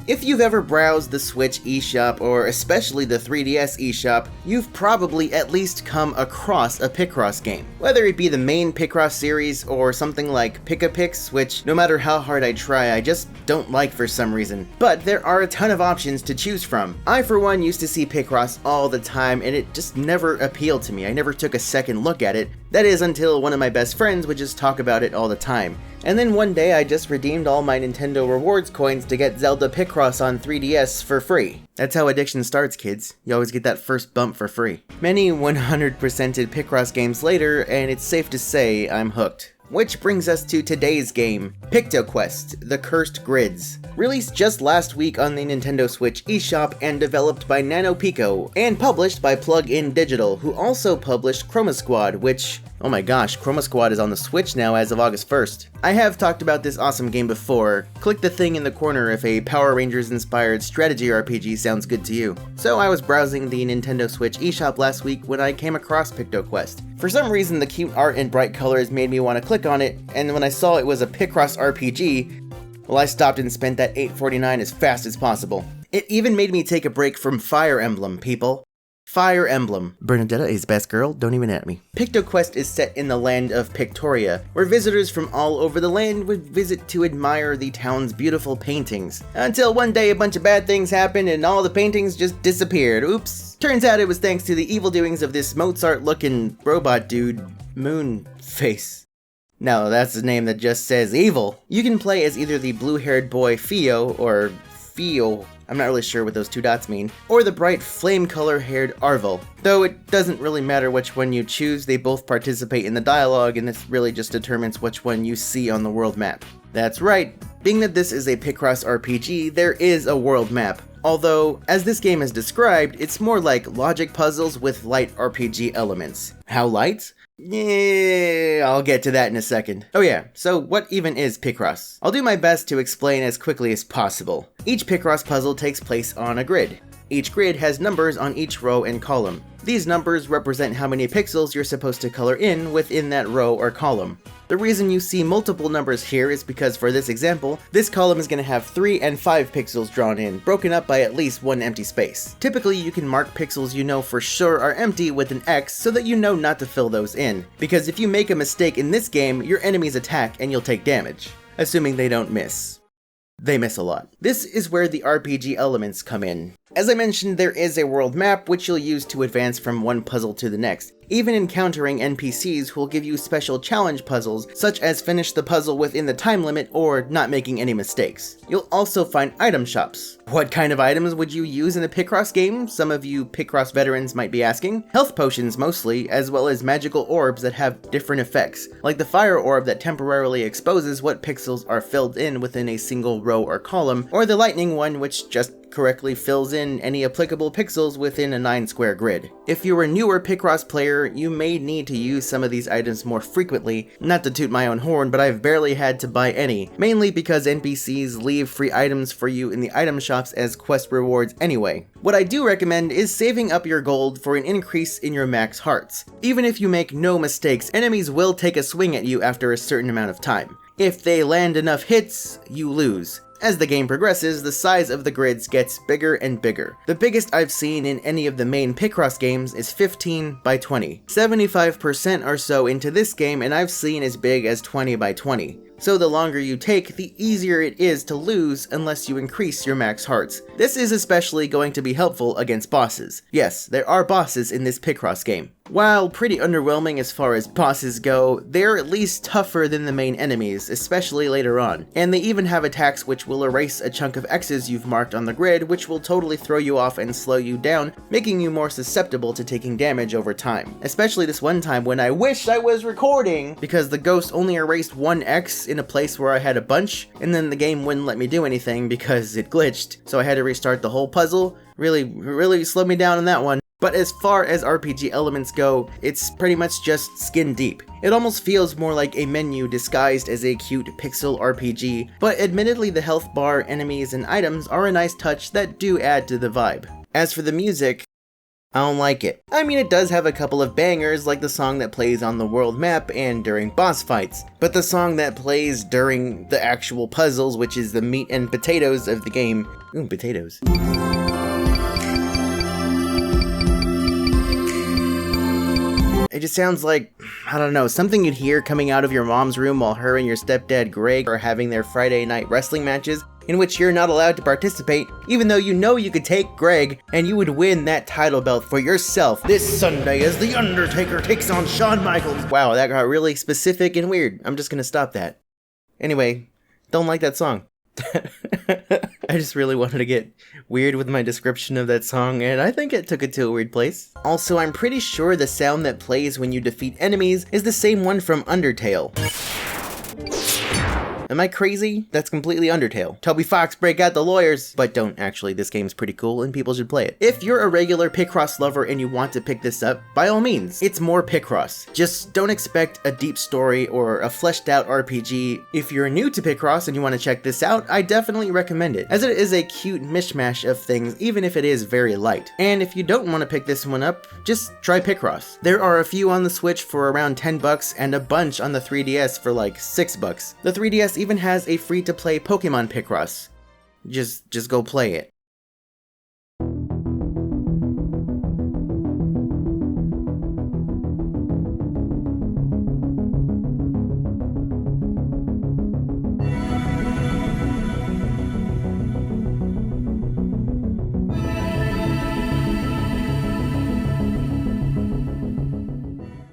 If you've ever browsed the Switch eShop, or especially the 3DS eShop, you've probably at least come across a Picross game. Whether it be the main Picross series or something like Pick-a-Pix, which no matter how hard I try, I just don't like for some reason. But there are a ton of options to choose from. I for one used to see Picross all the time and it just never appealed to me. I never took a second look at it. That is until one of my best friends would just talk about it all the time. And then one day I just redeemed all my Nintendo rewards coins to get Zelda Picross on 3DS for free. That's how addiction starts, kids. You always get that first bump for free. Many 100%ed Picross games later, and it's safe to say I'm hooked. Which brings us to today's game, PictoQuest, The Cursed Grids. Released just last week on the Nintendo Switch eShop and developed by NanoPico, and published by Plug-in Digital, who also published Chroma Squad, which, oh my gosh, Chroma Squad is on the Switch now as of August 1st. I have talked about this awesome game before. Click the thing in the corner if a Power Rangers-inspired strategy RPG sounds good to you. So I was browsing the Nintendo Switch eShop last week when I came across PictoQuest. For some reason, the cute art and bright colors made me want to click on it, and when I saw it was a Picross RPG, well, I stopped and spent that $8.49 as fast as possible. It even made me take a break from Fire Emblem, people. Fire Emblem. Bernadetta is best girl, don't even at me. PictoQuest is set in the land of Pictoria, where visitors from all over the land would visit to admire the town's beautiful paintings. Until one day a bunch of bad things happened and all the paintings just disappeared. Oops. Turns out it was thanks to the evil doings of this Mozart-looking robot dude, Moonface. No, that's a name that just says evil. You can play as either the blue-haired boy Fio, or Fio, I'm not really sure what those two dots mean, or the bright flame-color-haired Arvel. Though it doesn't really matter which one you choose, they both participate in the dialogue, and this really just determines which one you see on the world map. That's right, being that this is a Picross RPG, there is a world map. Although, as this game is described, it's more like logic puzzles with light RPG elements. How light? Yeah, I'll get to that in a second. Oh yeah, so what even is Picross? I'll do my best to explain as quickly as possible. Each Picross puzzle takes place on a grid. Each grid has numbers on each row and column. These numbers represent how many pixels you're supposed to color in within that row or column. The reason you see multiple numbers here is because for this example, this column is going to have 3 and 5 pixels drawn in, broken up by at least one empty space. Typically, you can mark pixels you know for sure are empty with an X so that you know not to fill those in, because if you make a mistake in this game, your enemies attack and you'll take damage, assuming they don't miss. They miss a lot. This is where the RPG elements come in. As I mentioned, there is a world map which you'll use to advance from one puzzle to the next, even encountering NPCs who will give you special challenge puzzles, such as finish the puzzle within the time limit or not making any mistakes. You'll also find item shops. What kind of items would you use in a Picross game? Some of you Picross veterans might be asking. Health potions mostly, as well as magical orbs that have different effects, like the fire orb that temporarily exposes what pixels are filled in within a single row or column, or the lightning one which just correctly fills in any applicable pixels within a 9-square grid. If you're a newer Picross player, you may need to use some of these items more frequently. Not to toot my own horn, but I've barely had to buy any, mainly because NPCs leave free items for you in the item shops as quest rewards anyway. What I do recommend is saving up your gold for an increase in your max hearts. Even if you make no mistakes, enemies will take a swing at you after a certain amount of time. If they land enough hits, you lose. As the game progresses, the size of the grids gets bigger and bigger. The biggest I've seen in any of the main Picross games is 15 by 20. 75% or so into this game, and I've seen as big as 20 by 20. So the longer you take, the easier it is to lose unless you increase your max hearts. This is especially going to be helpful against bosses. Yes, there are bosses in this Picross game. While pretty underwhelming as far as bosses go, they're at least tougher than the main enemies, especially later on. And they even have attacks which will erase a chunk of X's you've marked on the grid, which will totally throw you off and slow you down, making you more susceptible to taking damage over time. Especially this one time when I wished I was recording, because the ghost only erased one X in a place where I had a bunch, and then the game wouldn't let me do anything because it glitched, so I had to restart the whole puzzle. Really slowed me down on that one. But as far as RPG elements go, it's pretty much just skin deep. It almost feels more like a menu disguised as a cute pixel RPG, but admittedly the health bar, enemies, and items are a nice touch that do add to the vibe. As for the music, I don't like it. I mean, it does have a couple of bangers, like the song that plays on the world map and during boss fights, but the song that plays during the actual puzzles, which is the meat and potatoes of the game. Ooh, potatoes. It just sounds like, I don't know, something you'd hear coming out of your mom's room while her and your stepdad Greg are having their Friday night wrestling matches, in which you're not allowed to participate, even though you know you could take Greg and you would win that title belt for yourself this Sunday as The Undertaker takes on Shawn Michaels. Wow, that got really specific and weird. I'm just gonna stop that. Anyway, don't like that song. I just really wanted to get weird with my description of that song, and I think it took it to a weird place. Also, I'm pretty sure the sound that plays when you defeat enemies is the same one from Undertale. Am I crazy? That's completely Undertale. Toby Fox, break out the lawyers! But don't actually, this game's pretty cool and people should play it. If you're a regular Picross lover and you want to pick this up, by all means, it's more Picross. Just don't expect a deep story or a fleshed out RPG. If you're new to Picross and you want to check this out, I definitely recommend it, as it is a cute mishmash of things even if it is very light. And if you don't want to pick this one up, just try Picross. There are a few on the Switch for around 10 bucks and a bunch on the 3DS for like 6 bucks. The 3DS even has a free-to-play Pokemon Picross. Just go play it.